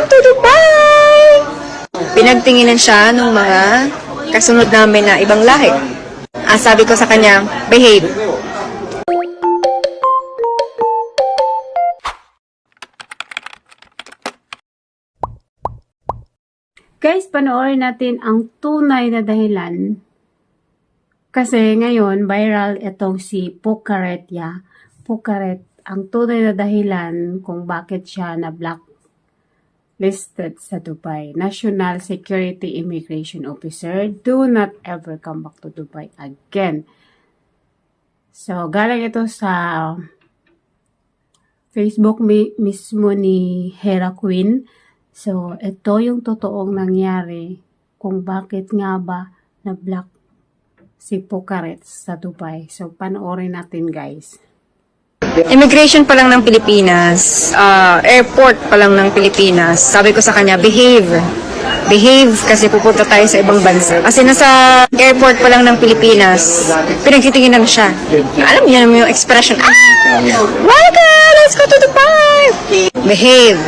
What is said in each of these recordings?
to Dubai! Pinagtinginan siya ng mga kasunod namin na ibang lahi. Sabi ko sa kanya, behave. Guys, panoorin natin ang tunay na dahilan. Kasi ngayon, viral itong si Phuket ya. Phuket, ang tunay na dahilan kung bakit siya na blacklisted sa Dubai. National Security Immigration Officer, do not ever come back to Dubai again. So, galing ito sa Facebook mismo ni Hera Queen. So, ito yung totoong nangyari kung bakit nga ba na-block si Phuket sa Dubai. So, panoorin natin, guys. Immigration pa lang ng Pilipinas, airport pa lang ng Pilipinas, sabi ko sa kanya, behave. Behave kasi pupunta tayo sa ibang bansa. Kasi nasa airport pa lang ng Pilipinas, pinagtitinginan siya. Alam niyo naman yung expression, welcome, let's go to Dubai! Behave.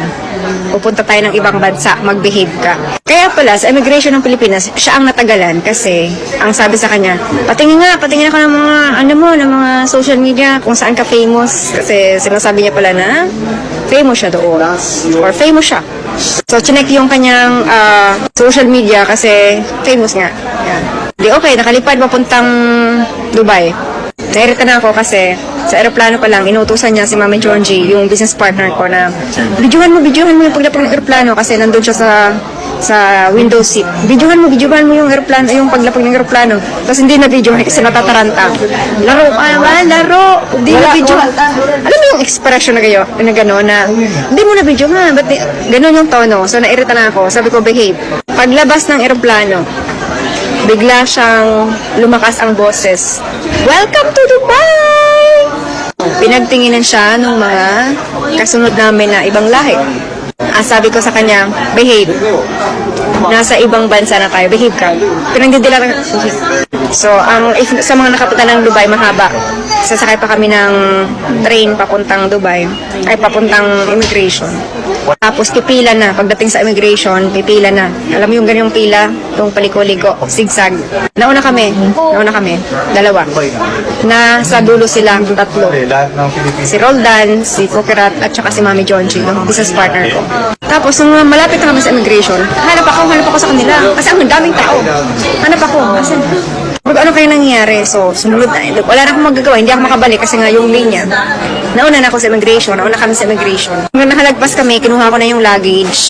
Pupunta tayo ng ibang bansa, mag-behave ka. Kaya pala, sa immigration ng Pilipinas, siya ang natagalan kasi ang sabi sa kanya, patingin ako ng mga, ng mga social media kung saan ka famous. Kasi sinasabi niya pala na famous siya doon. Or famous siya. So, chinek yung kanyang social media kasi famous nga. Yan. Di okay, nakalipad papuntang Dubai. Nairita na ako kasi sa aeroplano pa lang, inutusan niya si Mami Jonji, yung business partner ko na videohan mo yung paglapag ng aeroplano kasi nandun siya sa window seat. Videohan mo yung aeroplano, yung paglapag ng aeroplano. Tapos hindi na videohan kasi natataranta. Laro. Hindi na videohan. Alam mo yung expression na kayo, na gano'n na, hindi mo na videohan, ba't gano'n yung tono. So nairita na ako, sabi ko behave. Paglabas ng aeroplano, bigla siyang lumakas ang boses. Welcome to Dubai! Pinagtinginan siya ng mga kasunod namin na ibang lahi. Sabi ko sa kanya, behave. Nasa ibang bansa na tayo, behave ka. Pinagdidila ka. So, sa mga nakapunta ng Dubai, mahaba. Sasakay pa kami ng train papuntang Dubai, ay papuntang immigration. Tapos pipila na, pagdating sa immigration, pipila na. Alam mo yung ganyang pila, itong paliko-liko, zigzag. Nauna kami, dalawa. Nasa dulo sila, tatlo. Si Roldan, si Phuket, at saka si Mami Jonji, yung business partner ko. Tapos, nung malapit na kami sa immigration, hanap ako sa kanila. Kasi ang daming tao. Hanap ako. Kasi, ano kayo nangyayari? So, sumunod na. Wala na akong magagawa. Hindi ako makabalik kasi nga yung linya. Nauna na ako sa immigration. Nauna kami sa immigration. Nung nakalagpas kami, kinuha ko na yung luggage.